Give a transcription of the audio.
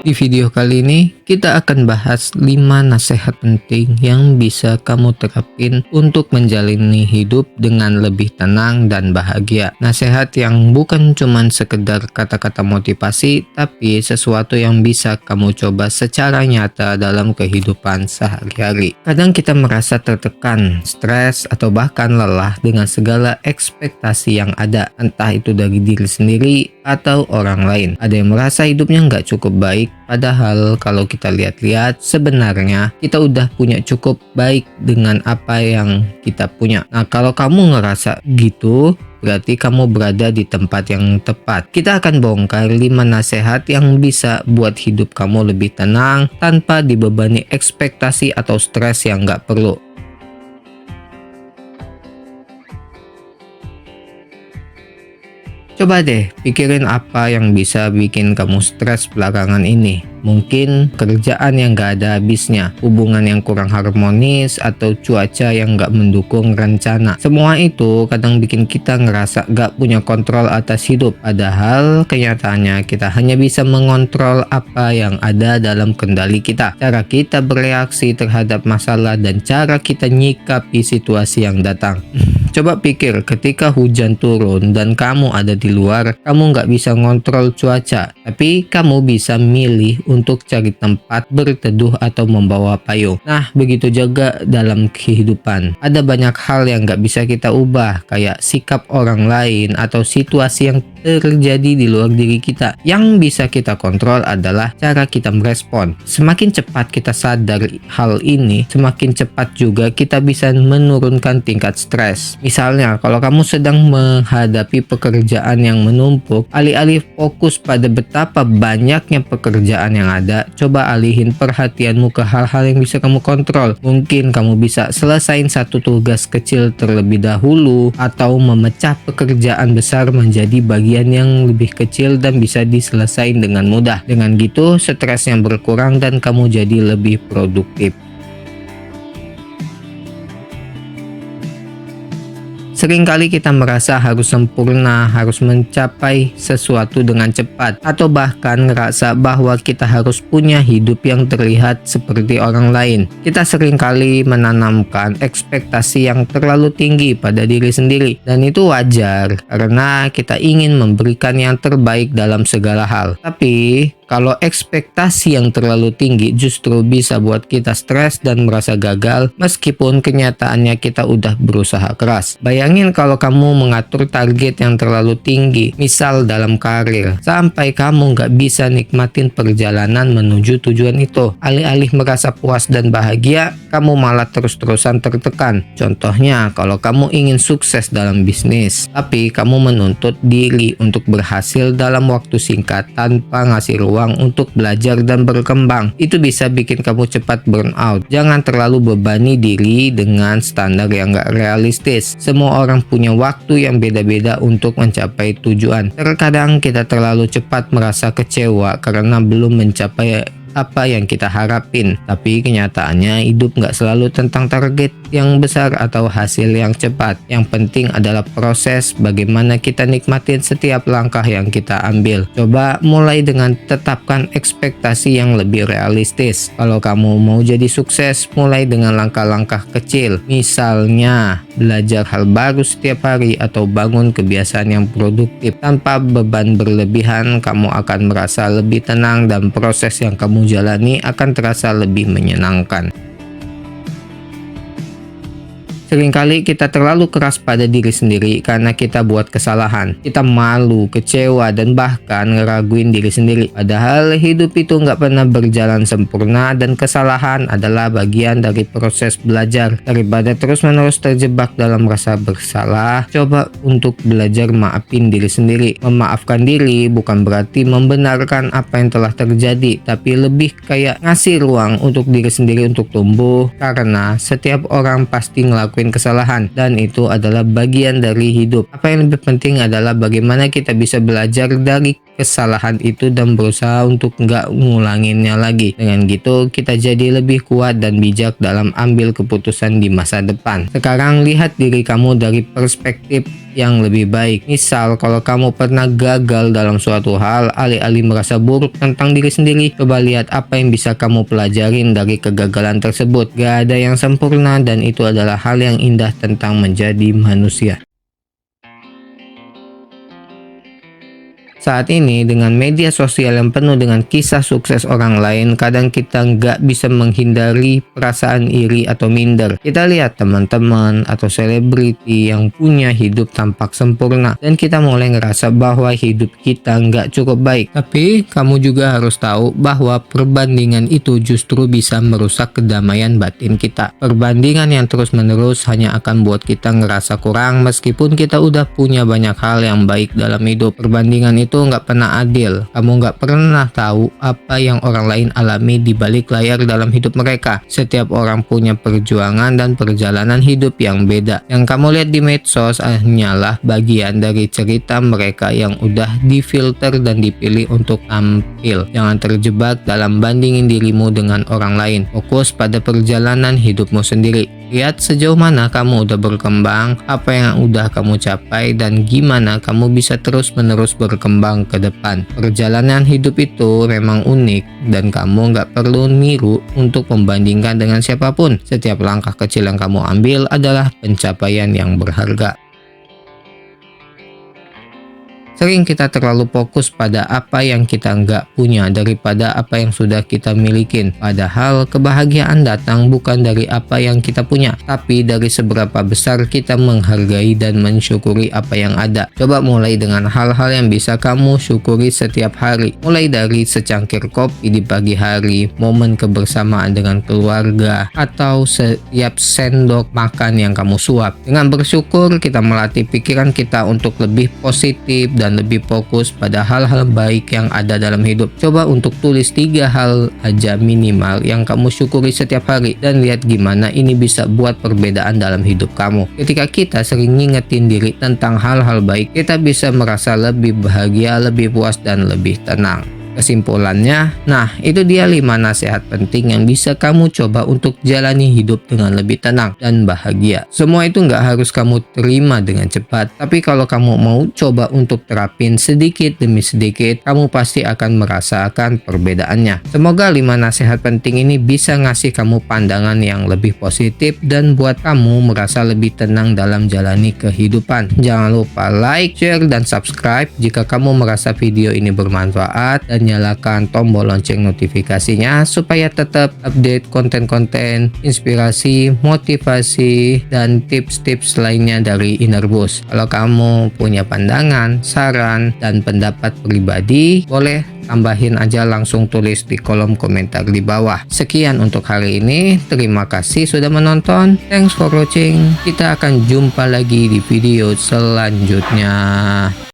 Di video kali ini, kita akan bahas 5 nasihat penting yang bisa kamu terapin untuk menjalani hidup dengan lebih tenang dan bahagia. Nasihat yang bukan cuma sekedar kata-kata motivasi, tapi sesuatu yang bisa kamu coba secara nyata dalam kehidupan sehari-hari. Kadang kita merasa tertekan, stres, atau bahkan lelah dengan segala ekspektasi yang ada, entah itu dari diri sendiri atau orang lain. Ada yang merasa hidupnya nggak cukup baik, padahal kalau kita lihat-lihat sebenarnya kita udah punya cukup baik dengan apa yang kita punya. Nah, kalau kamu ngerasa gitu, berarti kamu berada di tempat yang tepat. Kita akan bongkar 5 nasihat yang bisa buat hidup kamu lebih tenang tanpa dibebani ekspektasi atau stres yang nggak perlu. Coba deh pikirin apa yang bisa bikin kamu stres belakangan ini. Mungkin kerjaan yang gak ada habisnya, hubungan yang kurang harmonis, atau cuaca yang gak mendukung rencana. Semua itu kadang bikin kita ngerasa gak punya kontrol atas hidup. Padahal kenyataannya kita hanya bisa mengontrol apa yang ada dalam kendali kita. Cara kita bereaksi terhadap masalah dan cara kita nyikapi situasi yang datang. Coba pikir ketika hujan turun dan kamu ada di luar, kamu nggak bisa ngontrol cuaca, tapi kamu bisa milih untuk cari tempat berteduh atau membawa payung. Nah, begitu juga dalam kehidupan. Ada banyak hal yang nggak bisa kita ubah, kayak sikap orang lain atau situasi yang terjadi di luar diri kita. Yang bisa kita kontrol adalah cara kita merespon. Semakin cepat kita sadar hal ini, semakin cepat juga kita bisa menurunkan tingkat stres. Misalnya, kalau kamu sedang menghadapi pekerjaan yang menumpuk, alih-alih fokus pada betapa banyaknya pekerjaan yang ada, coba alihin perhatianmu ke hal-hal yang bisa kamu kontrol. Mungkin kamu bisa selesain satu tugas kecil terlebih dahulu, atau memecah pekerjaan besar menjadi bagian yang lebih kecil dan bisa diselesain dengan mudah. Dengan gitu, stres yang berkurang dan kamu jadi lebih produktif. Seringkali kita merasa harus sempurna, harus mencapai sesuatu dengan cepat, atau bahkan ngerasa bahwa kita harus punya hidup yang terlihat seperti orang lain. Kita seringkali menanamkan ekspektasi yang terlalu tinggi pada diri sendiri, dan itu wajar karena kita ingin memberikan yang terbaik dalam segala hal. Tapi kalau ekspektasi yang terlalu tinggi justru bisa buat kita stres dan merasa gagal meskipun kenyataannya kita udah berusaha keras. Bayangin kalau kamu mengatur target yang terlalu tinggi, misal dalam karir, sampai kamu nggak bisa nikmatin perjalanan menuju tujuan itu. Alih-alih merasa puas dan bahagia, kamu malah terus-terusan tertekan. Contohnya, kalau kamu ingin sukses dalam bisnis, tapi kamu menuntut diri untuk berhasil dalam waktu singkat tanpa ngasih ruang untuk belajar dan berkembang, itu bisa bikin kamu cepat burn out. Jangan terlalu bebani diri dengan standar yang gak realistis. Semua orang punya waktu yang beda-beda untuk mencapai tujuan. Terkadang kita terlalu cepat merasa kecewa karena belum mencapai apa yang kita harapin, tapi kenyataannya hidup nggak selalu tentang target yang besar atau hasil yang cepat. Yang penting adalah proses bagaimana kita nikmatin setiap langkah yang kita ambil. Coba mulai dengan tetapkan ekspektasi yang lebih realistis. Kalau kamu mau jadi sukses, mulai dengan langkah-langkah kecil. Misalnya, belajar hal baru setiap hari atau bangun kebiasaan yang produktif. Tanpa beban berlebihan, kamu akan merasa lebih tenang dan proses yang kamu jalani akan terasa lebih menyenangkan. Seringkali kita terlalu keras pada diri sendiri karena kita buat kesalahan. Kita malu, kecewa, dan bahkan ngeraguin diri sendiri. Padahal hidup itu nggak pernah berjalan sempurna dan kesalahan adalah bagian dari proses belajar. Daripada terus-menerus terjebak dalam rasa bersalah, coba untuk belajar maafin diri sendiri. Memaafkan diri bukan berarti membenarkan apa yang telah terjadi, tapi lebih kayak ngasih ruang untuk diri sendiri untuk tumbuh, karena setiap orang pasti ngelakuin kesalahan dan itu adalah bagian dari hidup. Apa yang lebih penting adalah bagaimana kita bisa belajar dari kesalahan itu dan berusaha untuk nggak ngulanginnya lagi. Dengan gitu kita jadi lebih kuat dan bijak dalam ambil keputusan di masa depan. Sekarang lihat diri kamu dari perspektif yang lebih baik. Misal kalau kamu pernah gagal dalam suatu hal, alih-alih merasa buruk tentang diri sendiri, coba lihat apa yang bisa kamu pelajarin dari kegagalan tersebut. Gak ada yang sempurna dan itu adalah hal yang indah tentang menjadi manusia. Saat ini dengan media sosial yang penuh dengan kisah sukses orang lain, kadang kita nggak bisa menghindari perasaan iri atau minder. Kita lihat teman-teman atau selebriti yang punya hidup tampak sempurna dan kita mulai ngerasa bahwa hidup kita nggak cukup baik. Tapi kamu juga harus tahu bahwa perbandingan itu justru bisa merusak kedamaian batin kita. Perbandingan yang terus-menerus hanya akan buat kita ngerasa kurang meskipun kita udah punya banyak hal yang baik dalam hidup. Perbandingan itu nggak pernah adil. Kamu nggak pernah tahu apa yang orang lain alami di balik layar dalam hidup mereka. Setiap orang punya perjuangan dan perjalanan hidup yang beda. Yang kamu lihat di medsos hanyalah bagian dari cerita mereka yang udah difilter dan dipilih untuk tampil. Jangan terjebak dalam bandingin dirimu dengan orang lain. Fokus pada perjalanan hidupmu sendiri. Lihat sejauh mana kamu udah berkembang, apa yang udah kamu capai, dan gimana kamu bisa terus-menerus berkembang ke depan. Perjalanan hidup itu memang unik dan kamu nggak perlu niru untuk membandingkan dengan siapapun. Setiap langkah kecil yang kamu ambil adalah pencapaian yang berharga. Sering kita terlalu fokus pada apa yang kita nggak punya daripada apa yang sudah kita milikin. Padahal kebahagiaan datang bukan dari apa yang kita punya, tapi dari seberapa besar kita menghargai dan mensyukuri apa yang ada. Coba mulai dengan hal-hal yang bisa kamu syukuri setiap hari. Mulai dari secangkir kopi di pagi hari, momen kebersamaan dengan keluarga, atau setiap sendok makan yang kamu suap. Dengan bersyukur, kita melatih pikiran kita untuk lebih positif dan lebih fokus pada hal-hal baik yang ada dalam hidup. Coba untuk tulis 3 hal aja minimal yang kamu syukuri setiap hari dan lihat gimana ini bisa buat perbedaan dalam hidup kamu. Ketika kita sering ngingetin diri tentang hal-hal baik, kita bisa merasa lebih bahagia, lebih puas, dan lebih tenang. Kesimpulannya, nah itu dia 5 nasihat penting yang bisa kamu coba untuk jalani hidup dengan lebih tenang dan bahagia. Semua itu nggak harus kamu terima dengan cepat, tapi kalau kamu mau coba untuk terapin sedikit demi sedikit, kamu pasti akan merasakan perbedaannya. Semoga 5 nasihat penting ini bisa ngasih kamu pandangan yang lebih positif dan buat kamu merasa lebih tenang dalam jalani kehidupan. Jangan lupa like, share, dan subscribe jika kamu merasa video ini bermanfaat, dan nyalakan tombol lonceng notifikasinya supaya tetap update konten-konten inspirasi, motivasi, dan tips-tips lainnya dari Innerboost. Kalau kamu punya pandangan, saran, dan pendapat pribadi, boleh tambahin aja, langsung tulis di kolom komentar di bawah. Sekian untuk hari ini. Terima kasih sudah menonton. Thanks for watching. Kita akan jumpa lagi di video selanjutnya.